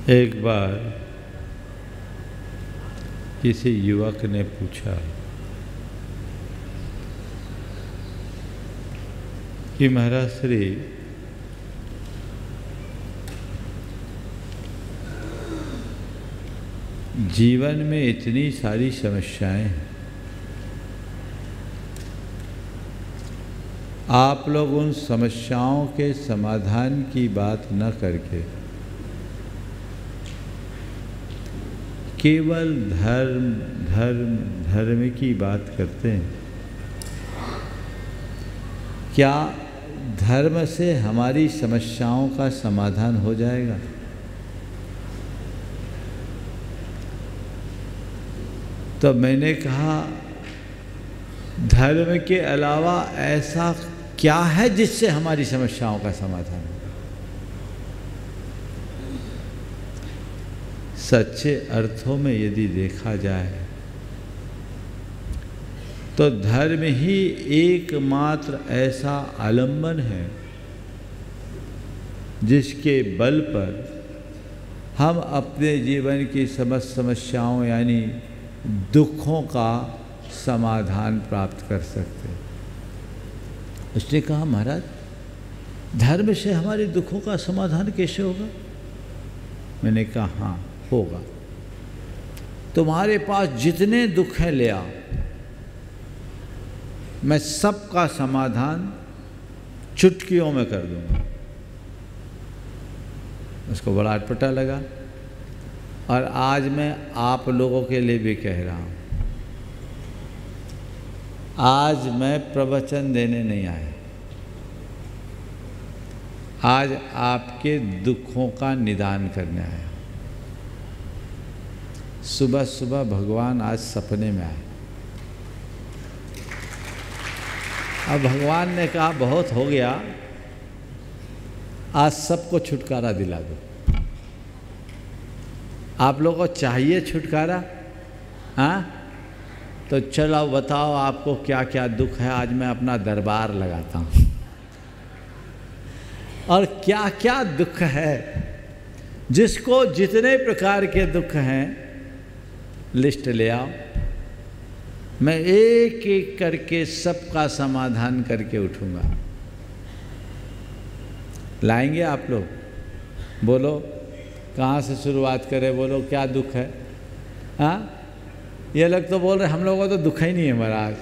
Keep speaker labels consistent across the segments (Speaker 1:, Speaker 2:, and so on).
Speaker 1: एक बार किसी युवक ने पूछा कि महाराज श्री, जीवन में इतनी सारी समस्याएं हैं, आप लोग उन समस्याओं के समाधान की बात न करके केवल धर्म धर्म धर्म की बात करते हैं। क्या धर्म से हमारी समस्याओं का समाधान हो जाएगा? तो मैंने कहा, धर्म के अलावा ऐसा क्या है जिससे हमारी समस्याओं का समाधान हो? सच्चे अर्थों में यदि देखा जाए तो धर्म ही एकमात्र ऐसा आलंबन है जिसके बल पर हम अपने जीवन की समस्त समस्याओं यानी दुखों का समाधान प्राप्त कर सकते हैं। उसने कहा, महाराज धर्म से हमारे दुखों का समाधान कैसे होगा? मैंने कहा, हाँ होगा। तुम्हारे पास जितने दुख हैं ले आओ, मैं सबका समाधान चुटकियों में कर दूंगा। उसको बड़ा अटपटा लगा और आज मैं आप लोगों के लिए भी कह रहा हूँ, आज मैं प्रवचन देने नहीं आया, आज आपके दुखों का निदान करने आया। सुबह सुबह भगवान आज सपने में आए। अब भगवान ने कहा, बहुत हो गया, आज सबको छुटकारा दिला दो। आप लोगों को चाहिए छुटकारा? हाँ, तो चलो बताओ आपको क्या क्या दुख है। आज मैं अपना दरबार लगाता हूँ और क्या क्या दुख है, जिसको जितने प्रकार के दुख हैं लिस्ट ले आओ, मैं एक एक करके सबका समाधान करके उठूंगा। लाएंगे आप लोग? बोलो कहाँ से शुरुआत करें? बोलो क्या दुख है? हाँ, ये लोग तो बोल रहे हम लोगों को तो दुख ही नहीं है महाराज,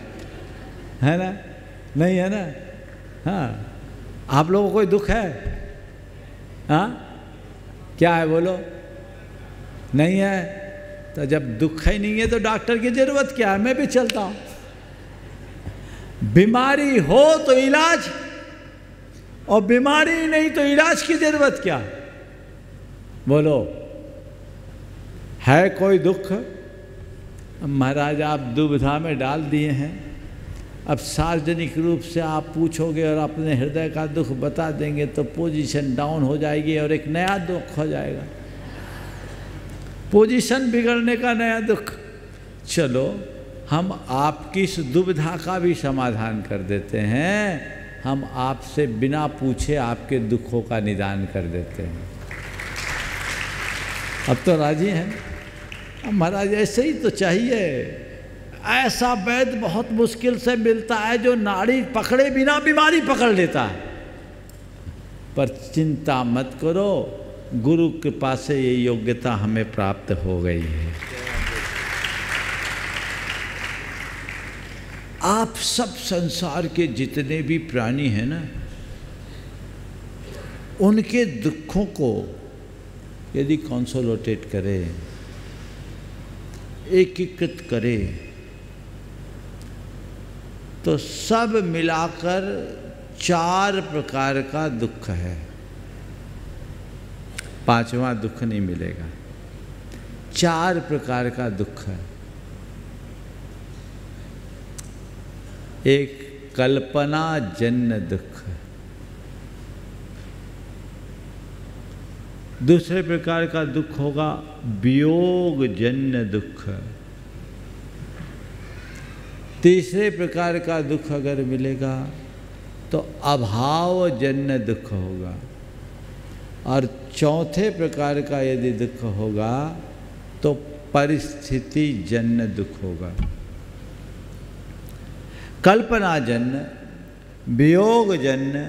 Speaker 1: है ना? नहीं है ना? हाँ, आप लोगों को कोई दुख है? हाँ, क्या है बोलो? नहीं है? तो जब दुख ही नहीं है तो डॉक्टर की जरूरत क्या है? मैं भी चलता हूँ। बीमारी हो तो इलाज, और बीमारी नहीं तो इलाज की जरूरत क्या? बोलो, है कोई दुख? महाराज आप दुविधा में डाल दिए हैं। अब सार्वजनिक रूप से आप पूछोगे और अपने हृदय का दुख बता देंगे तो पोजीशन डाउन हो जाएगी और एक नया दुख हो जाएगा, पोजीशन बिगड़ने का नया दुख। चलो हम आपकी इस दुविधा का भी समाधान कर देते हैं। हम आपसे बिना पूछे आपके दुखों का निदान कर देते हैं। अब तो राजी हैं? महाराज ऐसे ही तो चाहिए। ऐसा वैद्य बहुत मुश्किल से मिलता है जो नाड़ी पकड़े बिना बीमारी पकड़ लेता है। पर चिंता मत करो, गुरु कृपा से ये योग्यता हमें प्राप्त हो गई है। आप सब संसार के जितने भी प्राणी हैं ना, उनके दुखों को यदि कंसोलिडेट करें, एकीकृत करें, तो सब मिलाकर 4 प्रकार का दुख है। 5वां दुख नहीं मिलेगा। 4 प्रकार का दुख है। एक कल्पना जन्य दुख, दूसरे प्रकार का दुख होगा वियोग जन्य दुख, तीसरे प्रकार का दुख अगर मिलेगा तो अभाव जन्य दुख होगा, और चौथे प्रकार का यदि दुख होगा तो परिस्थिति जन्य दुख होगा। कल्पना जन्य, वियोग जन्य,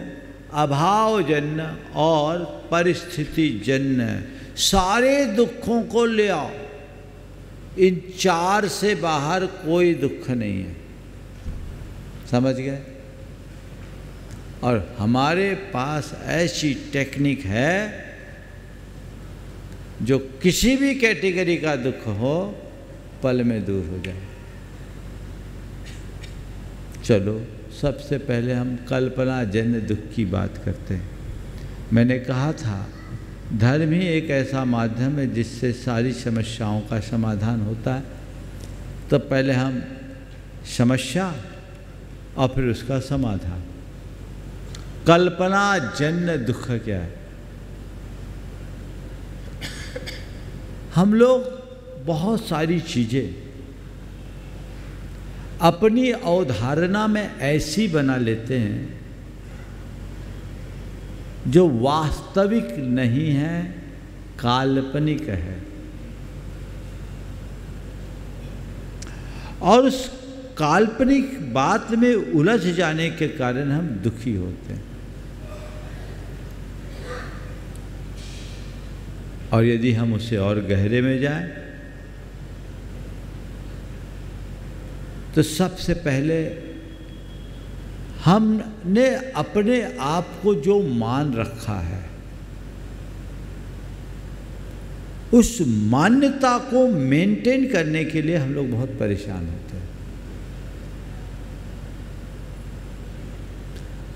Speaker 1: अभाव जन्य और परिस्थिति जन्य सारे दुखों को ले आओ। इन चार से बाहर कोई दुख नहीं है। समझ गए? और हमारे पास ऐसी टेक्निक है जो किसी भी कैटेगरी का दुख हो पल में दूर हो जाए। चलो सबसे पहले हम कल्पना जन्य दुख की बात करते हैं। मैंने कहा था धर्म ही एक ऐसा माध्यम है जिससे सारी समस्याओं का समाधान होता है। तो पहले हम समस्या और फिर उसका समाधान। कल्पना जन्य दुख क्या है? हम लोग बहुत सारी चीज़ें अपनी अवधारणा में ऐसी बना लेते हैं जो वास्तविक नहीं है, काल्पनिक है। और उस काल्पनिक बात में उलझ जाने के कारण हम दुखी होते हैं। और यदि हम उससे और गहरे में जाएं तो सबसे पहले हमने अपने आप को जो मान रखा है उस मान्यता को मेंटेन करने के लिए हम लोग बहुत परेशान होते हैं।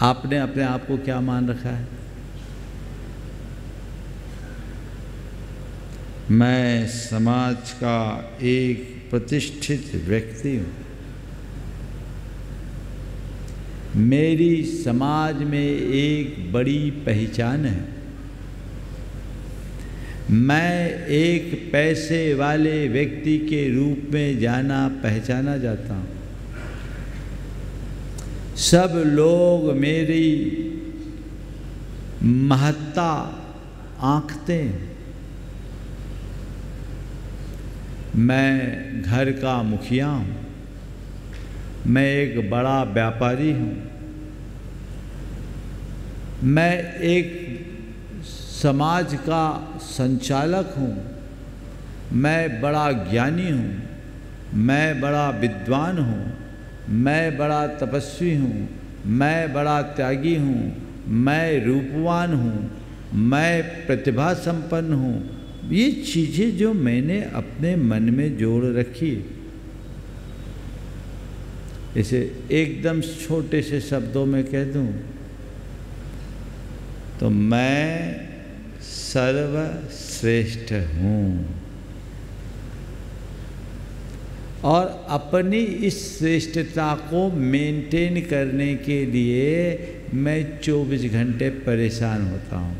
Speaker 1: आपने अपने आप को क्या मान रखा है? मैं समाज का एक प्रतिष्ठित व्यक्ति हूँ, मेरी समाज में एक बड़ी पहचान है, मैं एक पैसे वाले व्यक्ति के रूप में जाना पहचाना जाता हूँ, सब लोग मेरी महत्ता आंकते हैं, मैं घर का मुखिया हूँ, मैं एक बड़ा व्यापारी हूँ, मैं एक समाज का संचालक हूँ, मैं बड़ा ज्ञानी हूँ, मैं बड़ा विद्वान हूँ, मैं बड़ा तपस्वी हूँ, मैं बड़ा त्यागी हूँ, मैं रूपवान हूँ, मैं प्रतिभा संपन्न हूँ। ये चीज़ें जो मैंने अपने मन में जोड़ रखी, इसे एकदम छोटे से शब्दों में कह दूं तो मैं सर्वश्रेष्ठ हूँ। और अपनी इस श्रेष्ठता को मेंटेन करने के लिए मैं 24 घंटे परेशान होता हूँ।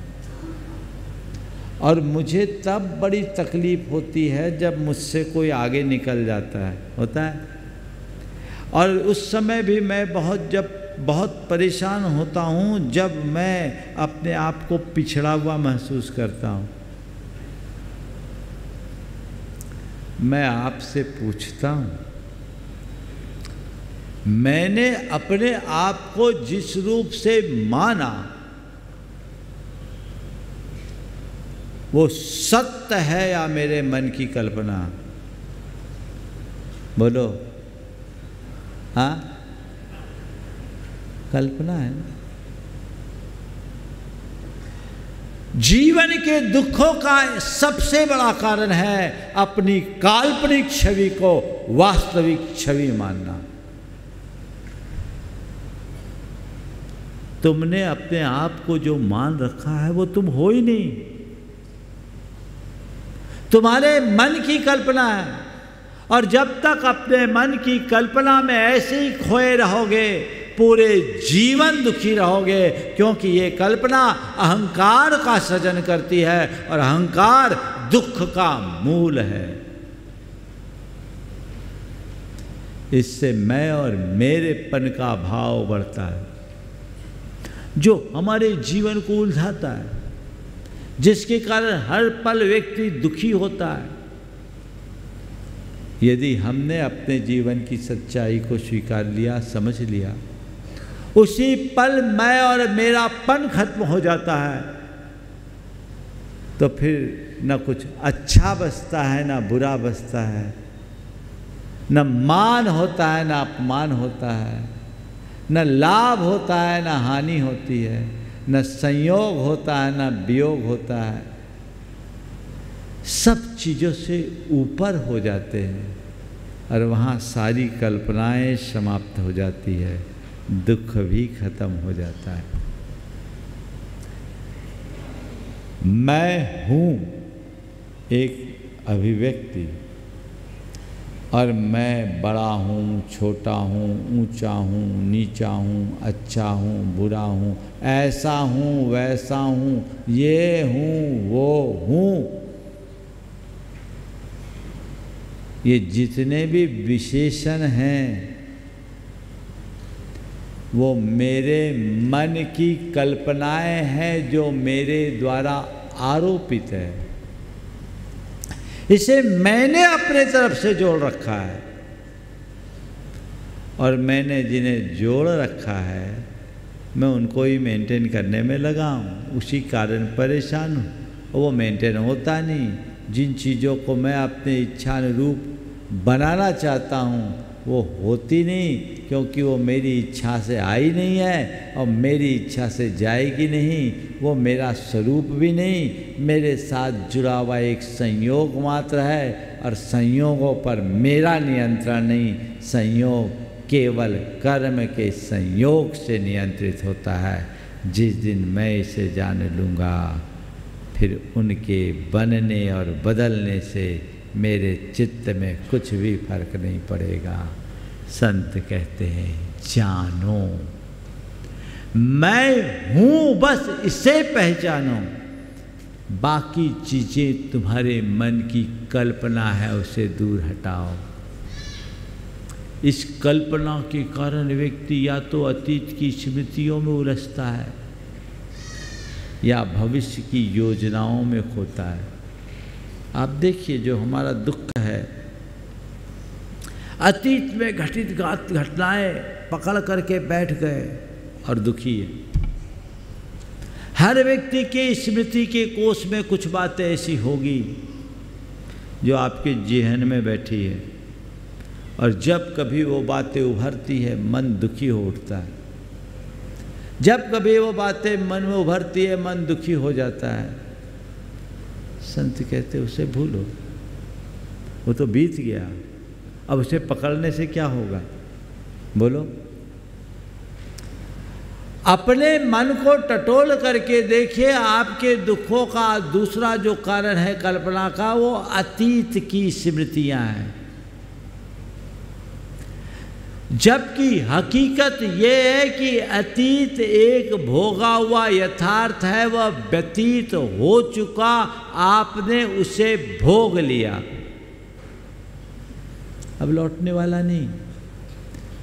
Speaker 1: और मुझे तब बड़ी तकलीफ़ होती है जब मुझसे कोई आगे निकल जाता है, होता है। और उस समय भी मैं बहुत परेशान होता हूँ जब मैं अपने आप को पिछड़ा हुआ महसूस करता हूँ। मैं आपसे पूछता हूँ, मैंने अपने आप को जिस रूप से माना वो सत्य है या मेरे मन की कल्पना? बोलो। हाँ, कल्पना है ना। जीवन के दुखों का सबसे बड़ा कारण है अपनी काल्पनिक छवि को वास्तविक छवि मानना। तुमने अपने आप को जो मान रखा है वो तुम हो ही नहीं, तुम्हारे मन की कल्पना है। और जब तक अपने मन की कल्पना में ऐसे ही खोए रहोगे पूरे जीवन दुखी रहोगे, क्योंकि ये कल्पना अहंकार का सृजन करती है और अहंकार दुख का मूल है। इससे मैं और मेरेपन का भाव बढ़ता है जो हमारे जीवन को उलझाता है। जिसके कारण हर पल व्यक्ति दुखी होता है। यदि हमने अपने जीवन की सच्चाई को स्वीकार लिया, समझ लिया, उसी पल मैं और मेरापन खत्म हो जाता है, तो फिर न कुछ अच्छा बचता है, न बुरा बचता है, न मान होता है, न अपमान होता है, न लाभ होता है, न हानि होती है, न संयोग होता है, न वियोग होता है। सब चीज़ों से ऊपर हो जाते हैं और वहाँ सारी कल्पनाएं समाप्त हो जाती है, दुख भी खत्म हो जाता है। मैं हूँ एक अभिव्यक्ति, और मैं बड़ा हूँ, छोटा हूँ, ऊंचा हूँ, नीचा हूँ, अच्छा हूँ, बुरा हूँ, ऐसा हूँ, वैसा हूँ, ये हूँ, वो हूँ। ये जितने भी विशेषण हैं वो मेरे मन की कल्पनाएं हैं जो मेरे द्वारा आरोपित है। इसे मैंने अपने तरफ से जोड़ रखा है, और मैंने जिन्हें जोड़ रखा है मैं उनको ही मेंटेन करने में लगा हूँ, उसी कारण परेशान हूँ। वो मेंटेन होता नहीं। जिन चीज़ों को मैं अपने इच्छानुरूप बनाना चाहता हूँ वो होती नहीं, क्योंकि वो मेरी इच्छा से आई नहीं है और मेरी इच्छा से जाएगी नहीं। वो मेरा स्वरूप भी नहीं, मेरे साथ जुड़ा हुआ एक संयोग मात्र है, और संयोगों पर मेरा नियंत्रण नहीं। संयोग केवल कर्म के संयोग से नियंत्रित होता है। जिस दिन मैं इसे जान लूँगा, फिर उनके बनने और बदलने से मेरे चित्त में कुछ भी फर्क नहीं पड़ेगा। संत कहते हैं जानो, मैं हूँ बस इसे पहचानो, बाकी चीज़ें तुम्हारे मन की कल्पना है, उसे दूर हटाओ। इस कल्पना के कारण व्यक्ति या तो अतीत की स्मृतियों में उलझता है या भविष्य की योजनाओं में खोता है। आप देखिए, जो हमारा दुख है, अतीत में घटित घटनाएं पकड़ करके बैठ गए और दुखी है। हर व्यक्ति के स्मृति के कोष में कुछ बातें ऐसी होगी जो आपके जेहन में बैठी है, और जब कभी वो बातें उभरती है मन दुखी हो उठता है। जब कभी वो बातें मन में उभरती है मन दुखी हो जाता है। संत कहते उसे भूलो, वो तो बीत गया, अब उसे पकड़ने से क्या होगा? बोलो। अपने मन को टटोल करके देखिए, आपके दुखों का दूसरा जो कारण है कल्पना का, वो अतीत की स्मृतियां हैं। जबकि हकीकत ये है कि अतीत एक भोगा हुआ यथार्थ है, वह व्यतीत हो चुका, आपने उसे भोग लिया, अब लौटने वाला नहीं।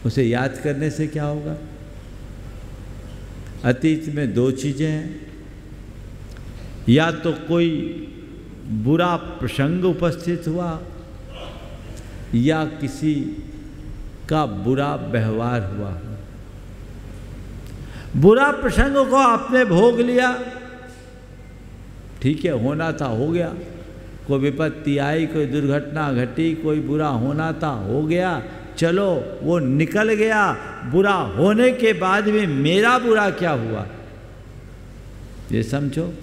Speaker 1: उसे याद करने से क्या होगा? अतीत में दो चीज़ें हैं, या तो कोई बुरा प्रसंग उपस्थित हुआ या किसी का बुरा व्यवहार हुआ। बुरा प्रसंग को आपने भोग लिया, ठीक है, होना था हो गया। कोई विपत्ति आई, कोई दुर्घटना घटी, कोई बुरा होना था हो गया, चलो वो निकल गया। बुरा होने के बाद भी मेरा बुरा क्या हुआ ये समझो,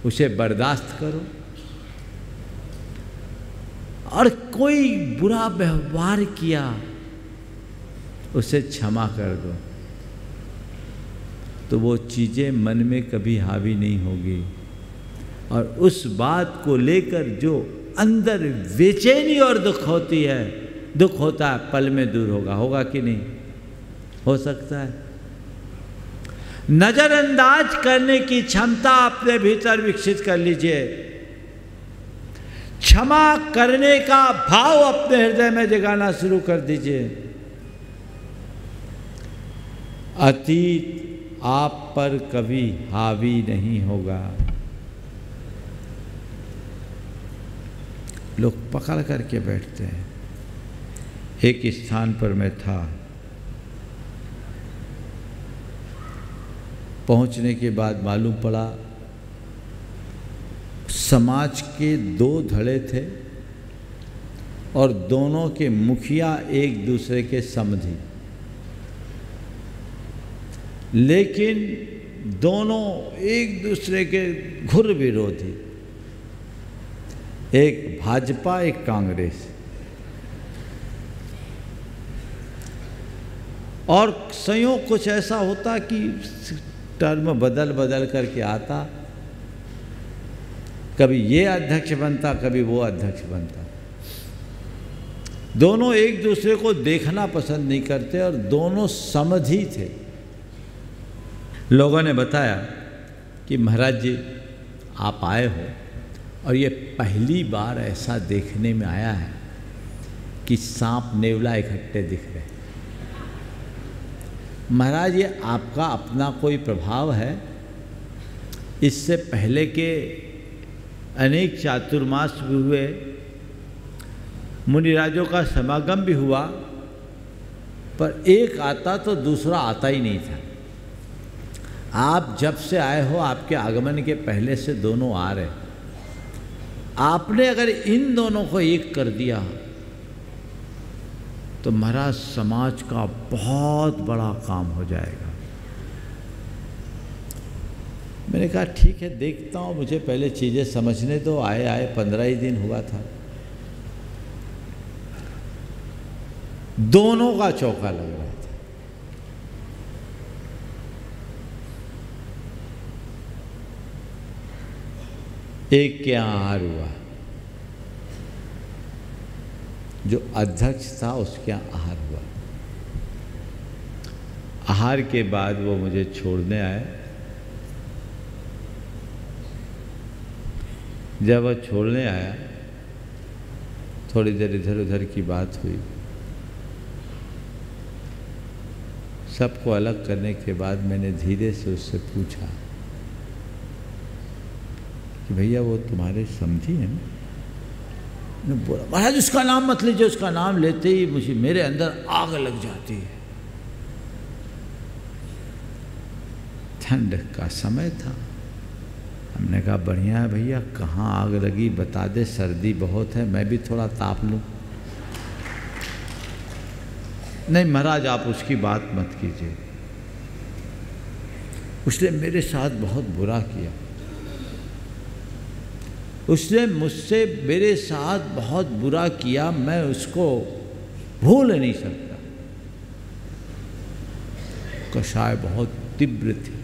Speaker 1: उसे बर्दाश्त करो। और कोई बुरा व्यवहार किया, उसे क्षमा कर दो, तो वो चीज़ें मन में कभी हावी नहीं होगी। और उस बात को लेकर जो अंदर बेचैनी और दुख होती है, दुख होता है, पल में दूर होगा। होगा कि नहीं? हो सकता है। नजरअंदाज करने की क्षमता अपने भीतर विकसित कर लीजिए। क्षमा करने का भाव अपने हृदय में जगाना शुरू कर दीजिए। अतीत आप पर कभी हावी नहीं होगा। लोग पकड़ करके बैठते हैं। एक स्थान पर मैं था, पहुंचने के बाद मालूम पड़ा समाज के 2 धड़े थे और दोनों के मुखिया एक दूसरे के समधी, लेकिन दोनों एक दूसरे के घुर विरोधी, एक भाजपा एक कांग्रेस। और संयोग कुछ ऐसा होता कि टर्म बदल बदल करके आता, कभी ये अध्यक्ष बनता कभी वो अध्यक्ष बनता। दोनों एक दूसरे को देखना पसंद नहीं करते और दोनों समधी थे। लोगों ने बताया कि महाराज जी आप आए हो और ये पहली बार ऐसा देखने में आया है कि सांप नेवला इकट्ठे दिख रहे हैं। महाराज ये आपका अपना कोई प्रभाव है? इससे पहले के अनेक चातुर्मास भी हुए, मुनिराजों का समागम भी हुआ, पर एक आता तो दूसरा आता ही नहीं था। आप जब से आए हो आपके आगमन के पहले से दोनों आ रहे। आपने अगर इन दोनों को एक कर दिया तो महाराज समाज का बहुत बड़ा काम हो जाएगा। मैंने कहा ठीक है देखता हूँ, मुझे पहले चीज़ें समझने दो। आए 15 ही दिन हुआ था। दोनों का चौका लग रहा था। एक के यहाँ आहार हुआ, जो अध्यक्ष था उसके यहाँ आहार हुआ। आहार के बाद वो मुझे छोड़ने आए। जब वह छोड़ने आया थोड़ी देर इधर उधर की बात हुई। सबको अलग करने के बाद मैंने धीरे से उससे पूछा कि भैया वो तुम्हारे समधी हैं ना? बोला महाराज उसका नाम मत लीजिए, उसका नाम लेते ही मेरे अंदर आग लग जाती है। ठंड का समय था। हमने कहा बढ़िया है भैया, कहाँ आग लगी बता दे, सर्दी बहुत है, मैं भी थोड़ा ताप लूँ। नहीं महाराज आप उसकी बात मत कीजिए, उसने मेरे साथ बहुत बुरा किया, उसने मुझसे मेरे साथ बहुत बुरा किया, मैं उसको भूल नहीं सकता। कषाय बहुत तीव्र थी।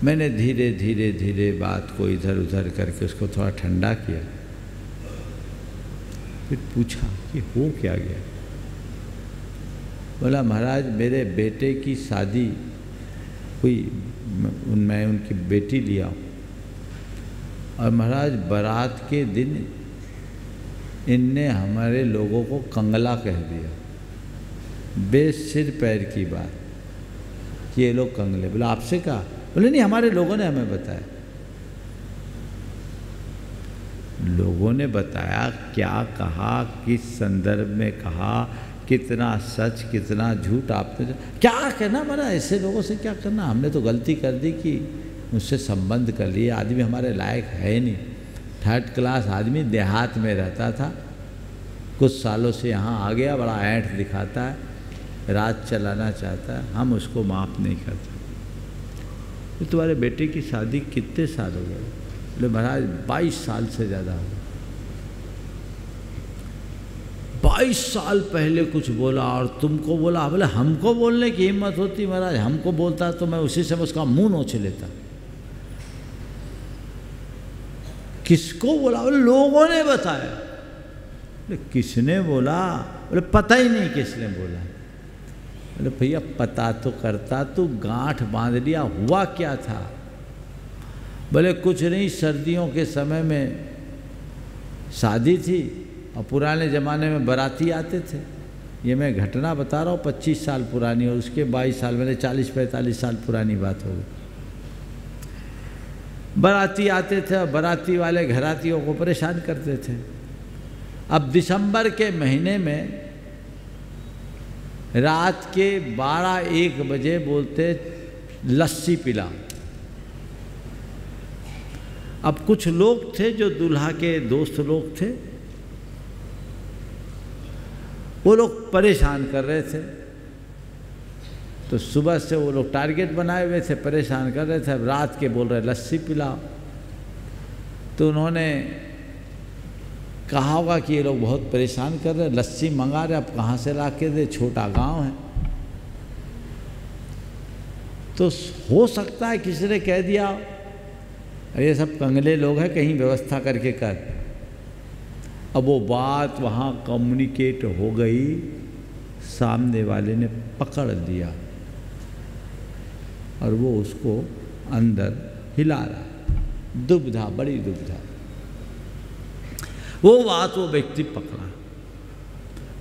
Speaker 1: मैंने धीरे धीरे धीरे बात को इधर उधर करके उसको थोड़ा ठंडा किया। फिर पूछा कि हो क्या गया? बोला महाराज मेरे बेटे की शादी हुई, मैं उनकी बेटी लिया और महाराज बारात के दिन इनने हमारे लोगों को कंगला कह दिया। बेसिर पैर की बात कि ये लोग कंगले। बोला आपसे कहा? बोले नहीं हमारे लोगों ने हमें बताया। लोगों ने बताया? क्या कहा, किस संदर्भ में कहा, कितना सच कितना झूठ आपने क्या करना? मना ऐसे लोगों से क्या करना? हमने तो गलती कर दी कि मुझसे संबंध कर लिए। आदमी हमारे लायक है नहीं, 3rd क्लास आदमी, देहात में रहता था, कुछ सालों से यहाँ आ गया, बड़ा ऐंठ दिखाता है, राज चलाना चाहता है, हम उसको माफ़ नहीं करते। तो तुम्हारे बेटे की शादी कितने साल हो गए? बोले महाराज 22 साल से ज़्यादा हो गए। 22 साल पहले कुछ बोला और तुमको बोला? बोले हमको बोलने की हिम्मत होती महाराज, हमको बोलता तो मैं उसी समय उसका मुंह नोच लेता। किसको बोला? बोले लोगों ने बताया। बोले किसने बोला? बोले पता ही नहीं किसने बोला। बोले भैया पता तो करता, तू गांठ बांध लिया, हुआ क्या था? बोले कुछ नहीं, सर्दियों के समय में शादी थी और पुराने ज़माने में बाराती आते थे। ये मैं घटना बता रहा हूँ 25 साल पुरानी, और उसके 22 साल मैंने 40-45 साल पुरानी बात हो गई। बाराती आते थे और बाराती वाले घरातियों को परेशान करते थे। अब दिसंबर के महीने में रात के 12-1 बजे बोलते लस्सी पिला। अब कुछ लोग थे जो दूल्हा के दोस्त लोग थे, वो लोग परेशान कर रहे थे। तो सुबह से वो लोग टारगेट बनाए हुए थे, परेशान कर रहे थे। अब रात के बोल रहे लस्सी पिलाओ। तो उन्होंने कहा होगा कि ये लोग बहुत परेशान कर रहे हैं, लस्सी मंगा रहे, अब कहाँ से ला के दे, छोटा गांव है। तो हो सकता है किसी ने कह दिया अरे ये सब कंगले लोग हैं, कहीं व्यवस्था करके कर। अब वो बात वहाँ कम्युनिकेट हो गई, सामने वाले ने पकड़ लिया और वो उसको अंदर हिला रहा। दुविधा, बड़ी दुविधा। वो बात वो व्यक्ति पकड़ा।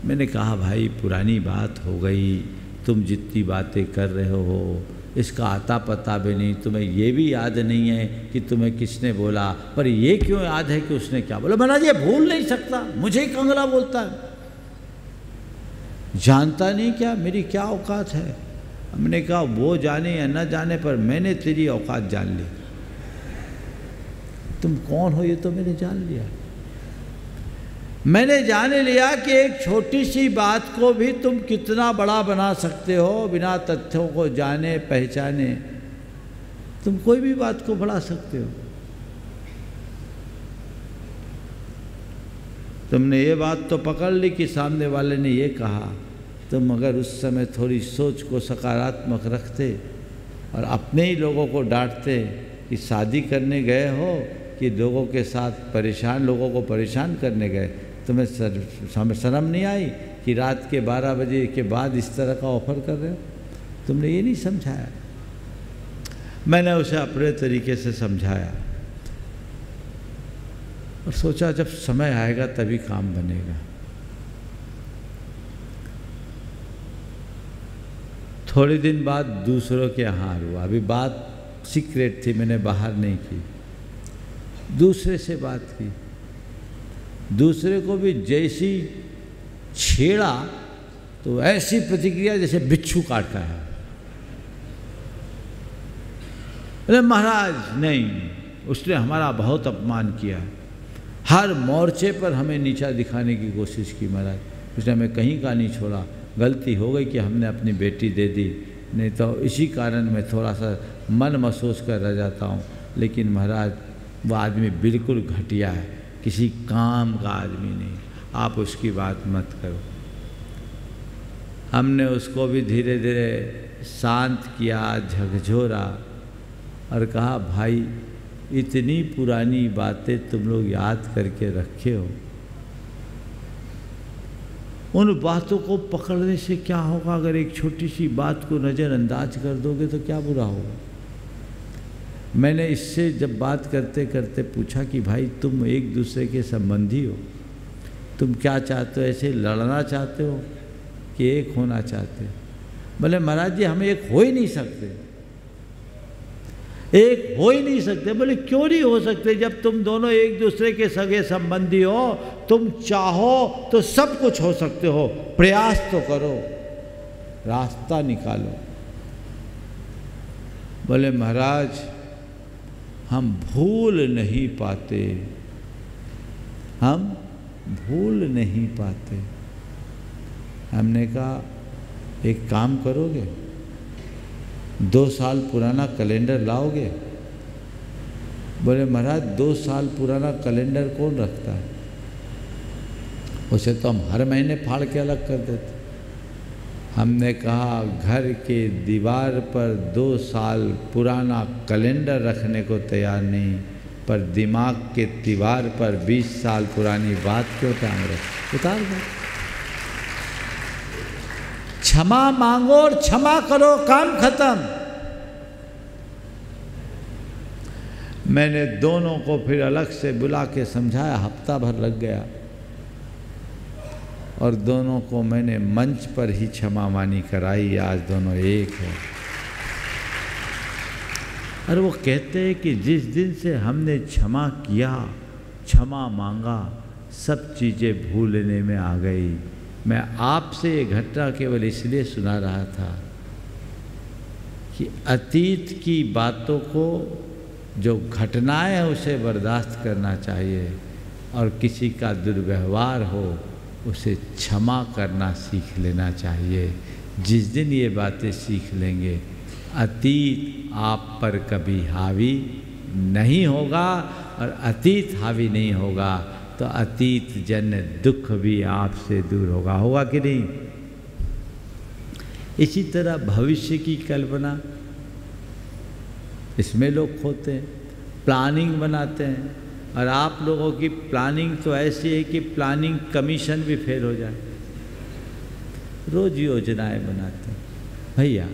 Speaker 1: मैंने कहा भाई पुरानी बात हो गई, तुम जितनी बातें कर रहे हो इसका आता पता भी नहीं, तुम्हें ये भी याद नहीं है कि तुम्हें किसने बोला, पर ये क्यों याद है कि उसने क्या बोला। महाराज ये भूल नहीं सकता, मुझे ही कंगला बोलता है, जानता नहीं क्या मेरी क्या औकात है। हमने कहा वो जाने या न जाने पर मैंने तेरी औकात जान ली। तुम कौन हो ये तो मैंने जान लिया। मैंने जान लिया कि एक छोटी सी बात को भी तुम कितना बड़ा बना सकते हो बिना तथ्यों को जाने पहचाने। तुम कोई भी बात को बढ़ा सकते हो। तुमने ये बात तो पकड़ ली कि सामने वाले ने ये कहा, तुम अगर उस समय थोड़ी सोच को सकारात्मक रखते और अपने ही लोगों को डांटते कि शादी करने गए हो कि लोगों के साथ लोगों को परेशान करने गए, तुम्हें शर्म नहीं आई कि रात के 12 बजे के बाद इस तरह का ऑफर कर रहे हो। तुमने ये नहीं समझाया। मैंने उसे अपने तरीके से समझाया और सोचा जब समय आएगा तभी काम बनेगा। थोड़े दिन बाद दूसरों के यहाँ हुआ। अभी बात सीक्रेट थी, मैंने बाहर नहीं की। दूसरे से बात की, दूसरे को भी जैसी छेड़ा तो ऐसी प्रतिक्रिया जैसे बिच्छू काटा है। अरे महाराज नहीं, उसने हमारा बहुत अपमान किया, हर मोर्चे पर हमें नीचा दिखाने की कोशिश की। महाराज उसने हमें कहीं का नहीं छोड़ा। गलती हो गई कि हमने अपनी बेटी दे दी, नहीं तो इसी कारण मैं थोड़ा सा मन महसूस कर रह जाता हूँ। लेकिन महाराज वो आदमी बिल्कुल घटिया है, किसी काम का आदमी नहीं, आप उसकी बात मत करो। हमने उसको भी धीरे धीरे शांत किया, झकझोरा और कहा भाई इतनी पुरानी बातें तुम लोग याद करके रखे हो, उन बातों को पकड़ने से क्या होगा। अगर एक छोटी सी बात को नज़रअंदाज कर दोगे तो क्या बुरा होगा। मैंने इससे जब बात करते करते पूछा कि भाई तुम एक दूसरे के संबंधी हो, तुम क्या चाहते हो, ऐसे लड़ना चाहते हो कि एक होना चाहते हो। बोले महाराज जी हम एक हो ही नहीं सकते, एक हो ही नहीं सकते। बोले क्यों नहीं हो सकते, जब तुम दोनों एक दूसरे के सगे संबंधी हो, तुम चाहो तो सब कुछ हो सकते हो, प्रयास तो करो, रास्ता निकालो। बोले महाराज हम भूल नहीं पाते, हम भूल नहीं पाते। हमने कहा एक काम करोगे, 2 साल पुराना कैलेंडर लाओगे। बोले महाराज 2 साल पुराना कैलेंडर कौन रखता है, उसे तो हम हर महीने फाड़ के अलग कर देते। हमने कहा घर के दीवार पर 2 साल पुराना कैलेंडर रखने को तैयार नहीं, पर दिमाग के दीवार पर 20 साल पुरानी बात क्यों टांग रहे। उतार दो, क्षमा मांगो और क्षमा करो, काम खत्म। मैंने दोनों को फिर अलग से बुला के समझाया, हफ्ता भर लग गया और दोनों को मैंने मंच पर ही क्षमा मानी कराई। आज दोनों एक है। और वो कहते हैं कि जिस दिन से हमने क्षमा किया, क्षमा मांगा, सब चीज़ें भूलने में आ गई। मैं आपसे ये घटना केवल इसलिए सुना रहा था कि अतीत की बातों को, जो घटनाएं हैं उसे बर्दाश्त करना चाहिए, और किसी का दुर्व्यवहार हो उसे क्षमा करना सीख लेना चाहिए। जिस दिन ये बातें सीख लेंगे, अतीत आप पर कभी हावी नहीं होगा, और अतीत हावी नहीं होगा तो अतीत जन्य दुख भी आपसे दूर होगा। होगा कि नहीं? इसी तरह भविष्य की कल्पना, इसमें लोग खोते हैं, प्लानिंग बनाते हैं, और आप लोगों की प्लानिंग तो ऐसी है कि प्लानिंग कमीशन भी फेल हो जाए। रोज योजनाएं बनाते हैं। भैया,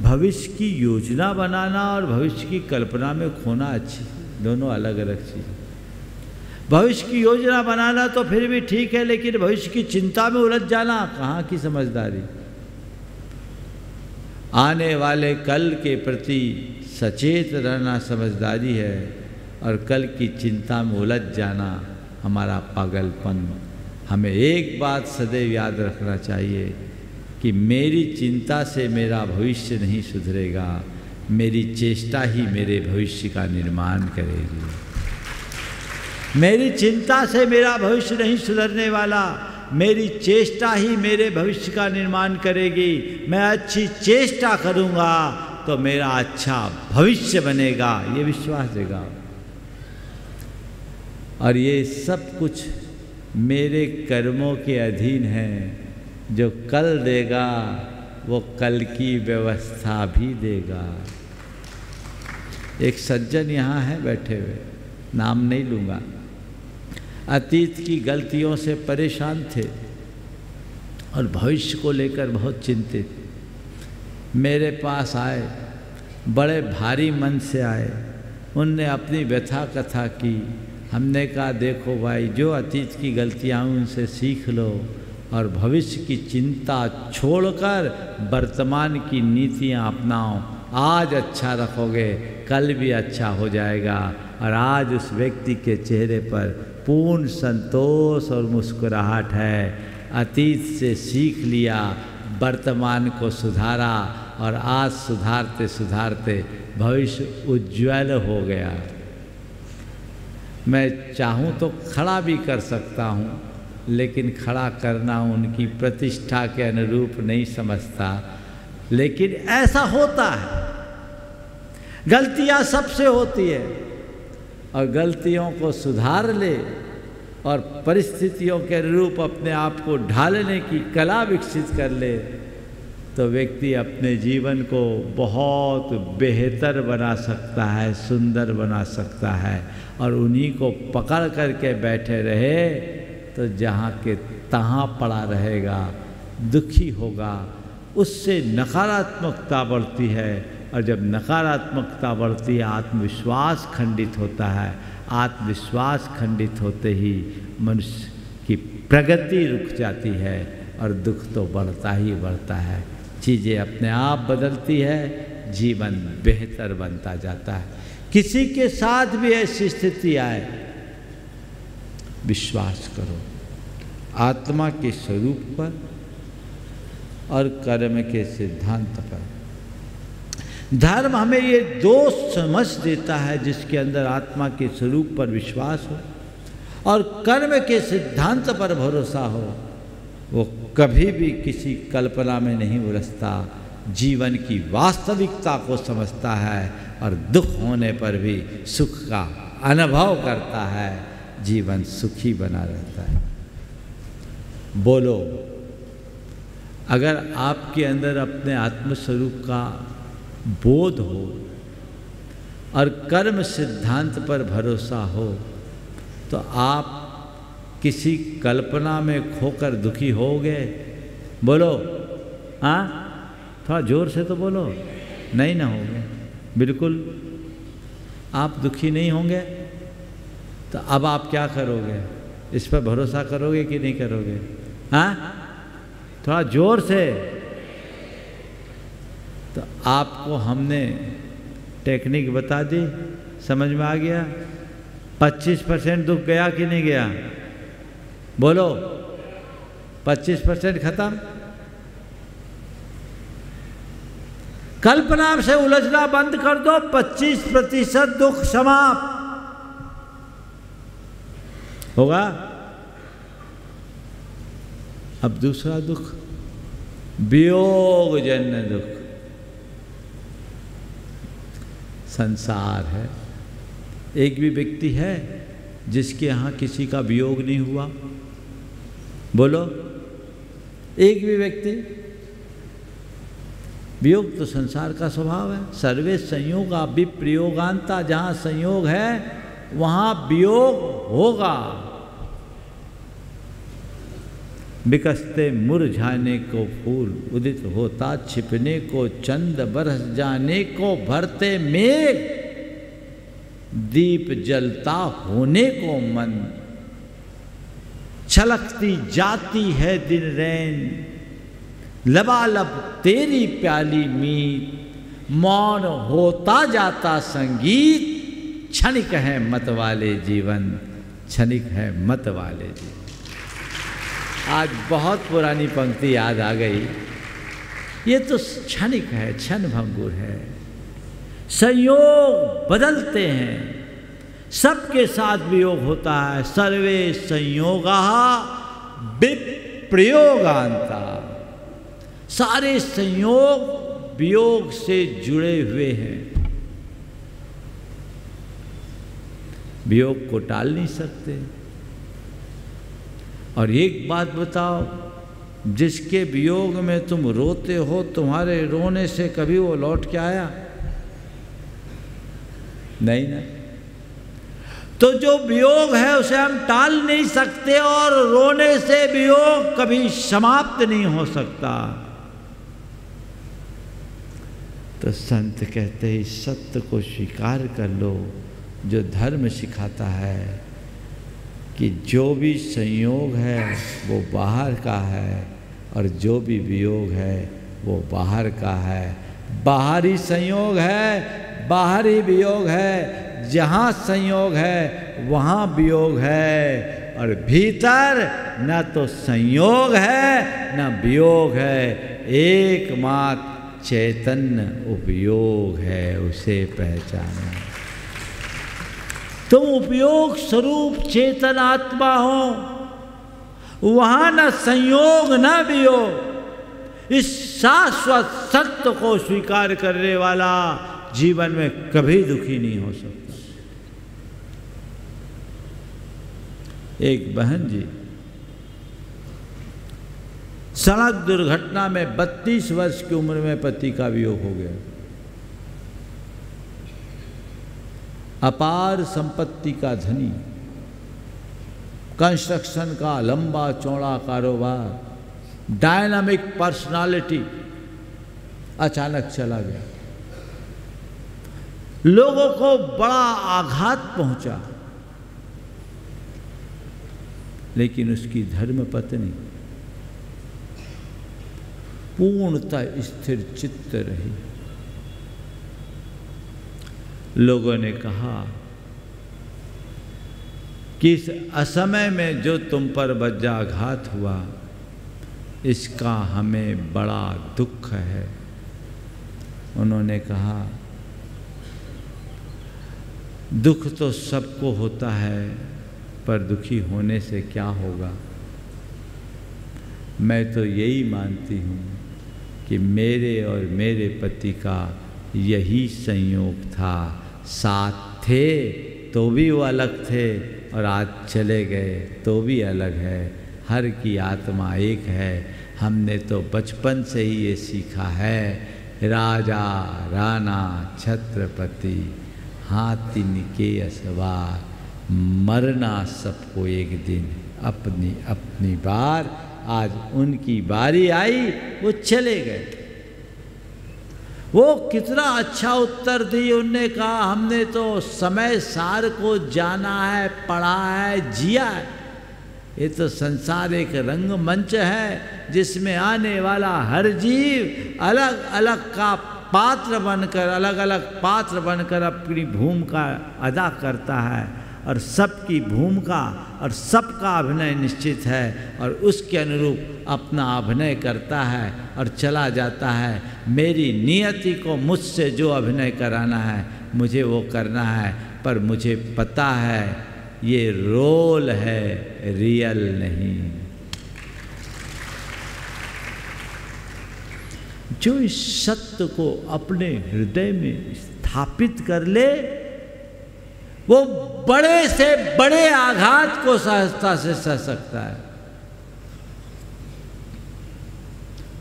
Speaker 1: भविष्य की योजना बनाना और भविष्य की कल्पना में खोना अच्छी, दोनों अलग अलग चीज़। भविष्य की योजना बनाना तो फिर भी ठीक है, लेकिन भविष्य की चिंता में उलझ जाना कहाँ की समझदारी। आने वाले कल के प्रति सचेत रहना समझदारी है, और कल की चिंता में उलझ जाना हमारा पागलपन। हमें एक बात सदैव याद रखना चाहिए कि मेरी चिंता से मेरा भविष्य नहीं सुधरेगा, मेरी चेष्टा ही मेरे भविष्य का निर्माण करेगी। मेरी चिंता से मेरा भविष्य नहीं सुधरने वाला, मेरी चेष्टा ही मेरे भविष्य का निर्माण करेगी। मैं अच्छी चेष्टा करूँगा तो मेरा अच्छा भविष्य बनेगा, ये विश्वास देगा। और ये सब कुछ मेरे कर्मों के अधीन है। जो कल देगा वो कल की व्यवस्था भी देगा। एक सज्जन यहाँ है बैठे हुए, नाम नहीं लूँगा, अतीत की गलतियों से परेशान थे और भविष्य को लेकर बहुत चिंतित। मेरे पास आए, बड़े भारी मन से आए, उनने अपनी व्यथा कथा की। हमने कहा देखो भाई, जो अतीत की गलतियाँ उनसे सीख लो और भविष्य की चिंता छोड़कर वर्तमान की नीतियाँ अपनाओ। आज अच्छा रखोगे, कल भी अच्छा हो जाएगा। और आज उस व्यक्ति के चेहरे पर पूर्ण संतोष और मुस्कुराहट है। अतीत से सीख लिया, वर्तमान को सुधारा, और आज सुधारते सुधारते भविष्य उज्ज्वल हो गया। मैं चाहूँ तो खड़ा भी कर सकता हूँ, लेकिन खड़ा करना उनकी प्रतिष्ठा के अनुरूप नहीं समझता, लेकिन ऐसा होता है। गलतियाँ सबसे होती है, और गलतियों को सुधार ले और परिस्थितियों के अनुरूप अपने आप को ढालने की कला विकसित कर ले, तो व्यक्ति अपने जीवन को बहुत बेहतर बना सकता है, सुंदर बना सकता है। और उन्हीं को पकड़ करके बैठे रहे तो जहाँ के तहाँ पड़ा रहेगा, दुखी होगा। उससे नकारात्मकता बढ़ती है, और जब नकारात्मकता बढ़ती है आत्मविश्वास खंडित होता है। आत्मविश्वास खंडित होते ही मनुष्य की प्रगति रुक जाती है, और दुख तो बढ़ता ही बढ़ता है। चीज़ें अपने आप बदलती है, जीवन बेहतर बनता जाता है। किसी के साथ भी ऐसी स्थिति आए, विश्वास करो आत्मा के स्वरूप पर और कर्म के सिद्धांत पर। धर्म हमें ये दो समझ देता है, जिसके अंदर आत्मा के स्वरूप पर विश्वास हो और कर्म के सिद्धांत पर भरोसा हो, वो कभी भी किसी कल्पना में नहीं उलझता, जीवन की वास्तविकता को समझता है और दुख होने पर भी सुख का अनुभव करता है, जीवन सुखी बना रहता है। बोलो, अगर आपके अंदर अपने आत्मस्वरूप का बोध हो और कर्म सिद्धांत पर भरोसा हो, तो आप किसी कल्पना में खोकर दुखी होगे? बोलो, हाँ, थोड़ा जोर से तो बोलो। नहीं ना होगे, बिल्कुल आप दुखी नहीं होंगे। तो अब आप क्या करोगे? इस पर भरोसा करोगे कि नहीं करोगे? हाँ, थोड़ा जोर से। तो आपको हमने टेक्निक बता दी, समझ में आ गया? 25% दुख गया कि नहीं गया? बोलो, 25% खत्म। कल्पना से उलझना बंद कर दो, 25% दुख समाप्त होगा। अब दूसरा दुख, वियोग जन्य दुख। संसार है, एक भी व्यक्ति है जिसके यहाँ किसी का वियोग नहीं हुआ? बोलो, एक भी व्यक्ति? वियोग तो संसार का स्वभाव है। सर्वे संयोगा विप्रयोगांता, जहाँ संयोग है वहाँ वियोग होगा। विकसते मुरझाने को फूल, उदित होता छिपने को चंद, बरस जाने को भरते मेघ, दीप जलता होने को मन, छलकती जाती है दिन रैन, लबालब तेरी प्याली मीत, मौन होता जाता संगीत, क्षणिक है मत वाले जीवन, क्षणिक है मत वाले जीवन। आज बहुत पुरानी पंक्ति याद आ गई। ये तो क्षणिक है, क्षण भंगुर है। संयोग बदलते हैं, सबके साथ वियोग होता है। सर्वे संयोगा विप्रयोगांता, सारे संयोग वियोग से जुड़े हुए हैं। वियोग को टाल नहीं सकते। और एक बात बताओ, जिसके वियोग में तुम रोते हो, तुम्हारे रोने से कभी वो लौट के आया? नहीं ना। तो जो वियोग है उसे हम टाल नहीं सकते, और रोने से वियोग कभी समाप्त नहीं हो सकता। तो संत कहते हैं, इस सत्य को स्वीकार कर लो जो धर्म सिखाता है कि जो भी संयोग है वो बाहर का है, और जो भी वियोग है वो बाहर का है। बाहरी संयोग है, बाहरी वियोग है। जहाँ संयोग है वहाँ वियोग है, और भीतर न तो संयोग है न वियोग है, एकमात्र चैतन्य उपयोग है, उसे पहचानो। तुम उपयोग स्वरूप चेतन आत्मा हो, वहां न संयोग न वियोग। इस शाश्वत सत्य को स्वीकार करने वाला जीवन में कभी दुखी नहीं हो सकता। एक बहन जी सड़क दुर्घटना में 32 वर्ष की उम्र में पति का वियोग हो गया। अपार संपत्ति का धनी, कंस्ट्रक्शन का लंबा चौड़ा कारोबार, डायनामिक पर्सनालिटी, अचानक चला गया। लोगों को बड़ा आघात पहुंचा, लेकिन उसकी धर्मपत्नी पूर्णतः स्थिर चित्त रही। लोगों ने कहा कि इस असमय में जो तुम पर वज्राघात हुआ, इसका हमें बड़ा दुख है। उन्होंने कहा, दुख तो सबको होता है, पर दुखी होने से क्या होगा। मैं तो यही मानती हूँ कि मेरे और मेरे पति का यही संयोग था। साथ थे तो भी वो अलग थे, और आज चले गए तो भी अलग है। हर की आत्मा एक है। हमने तो बचपन से ही ये सीखा है, राजा राणा छत्रपति हाथी के असवार, मरना सबको एक दिन, अपनी अपनी बार। आज उनकी बारी आई, वो चले गए। वो कितना अच्छा उत्तर दी। उनने कहा, हमने तो समय सार को जाना है, पढ़ा है, जिया है। ये तो संसार एक रंगमंच है जिसमें आने वाला हर जीव अलग अलग का पात्र बनकर, अलग अलग पात्र बनकर अपनी भूमिका अदा करता है और सबकी भूमिका और सबका अभिनय निश्चित है और उसके अनुरूप अपना अभिनय करता है और चला जाता है। मेरी नियति को मुझसे जो अभिनय कराना है मुझे वो करना है, पर मुझे पता है ये रोल है, रियल नहीं। जो इस सत्य को अपने हृदय में स्थापित कर ले वो बड़े से बड़े आघात को सहजता से सह सकता है।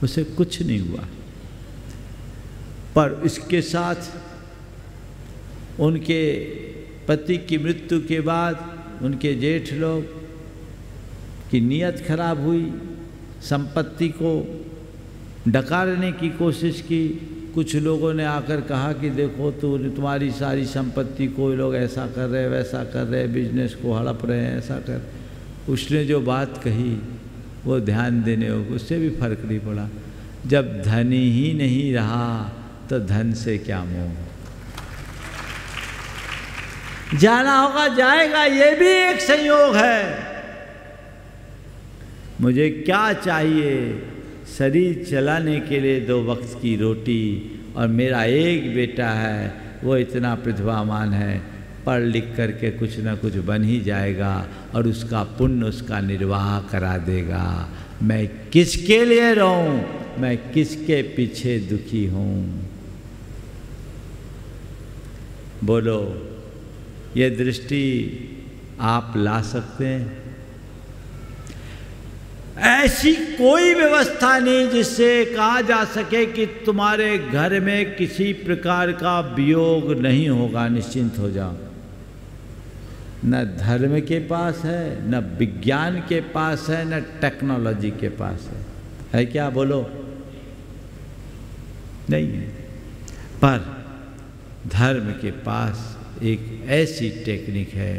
Speaker 1: उसे कुछ नहीं हुआ, पर इसके साथ उनके पति की मृत्यु के बाद उनके जेठ लोग की नीयत खराब हुई, संपत्ति को डकारने की कोशिश की। कुछ लोगों ने आकर कहा कि देखो तुम्हारी सारी संपत्ति को लोग ऐसा कर रहे, वैसा कर रहे, बिजनेस को हड़प रहे हैं, ऐसा कर। उसने जो बात कही वो ध्यान देने होगा, उससे भी फर्क नहीं पड़ा। जब धनी ही नहीं रहा तो धन से क्या मोह। जाना होगा जाएगा, ये भी एक संयोग है। मुझे क्या चाहिए? शरीर चलाने के लिए 2 वक्त की रोटी, और मेरा एक बेटा है वो इतना प्रतिभावान है, पढ़ लिख करके कुछ ना कुछ बन ही जाएगा और उसका पुण्य उसका निर्वाह करा देगा। मैं किसके लिए रहूं? मैं किसके पीछे दुखी हूं? बोलो, ये दृष्टि आप ला सकते हैं? ऐसी कोई व्यवस्था नहीं जिससे कहा जा सके कि तुम्हारे घर में किसी प्रकार का वियोग नहीं होगा, निश्चिंत हो जाओ। न धर्म के पास है, न विज्ञान के पास है, न टेक्नोलॉजी के पास है क्या? बोलो, नहीं है। पर धर्म के पास एक ऐसी टेक्निक है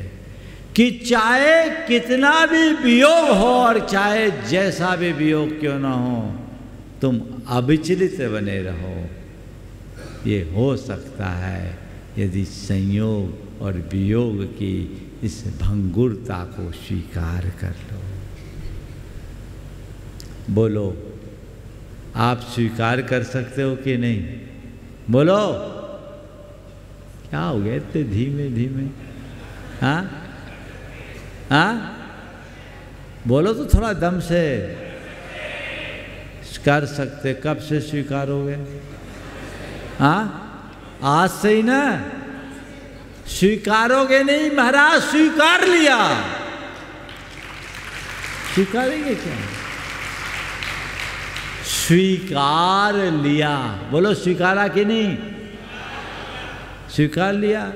Speaker 1: कि चाहे कितना भी वियोग हो और चाहे जैसा भी वियोग क्यों ना हो, तुम अविचलित बने रहो। ये हो सकता है यदि संयोग और वियोग की इस भंगुरता को स्वीकार कर लो। बोलो, आप स्वीकार कर सकते हो कि नहीं? बोलो, क्या हो गया इतने धीमे धीमे? हाँ हाँ, बोलो तो थोड़ा दम से। कर सकते, कब से स्वीकार हो गए? हाँ, आज से ही ना। स्वीकारोगे नहीं महाराज, स्वीकार लिया। स्वीकारेंगे क्या? स्वीकार लिया। बोलो, स्वीकारा कि नहीं? स्वीकार लिया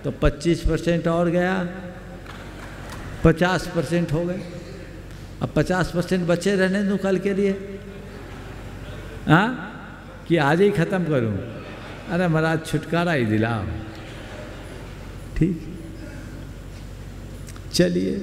Speaker 1: तो 25% और गया, 50% हो गए। अब 50% बचे रहने दूं कल के लिए? हाँ, कि आज ही ख़त्म करूं? अरे महाराज, छुटकारा ही दिलाओ। ठीक, चलिए।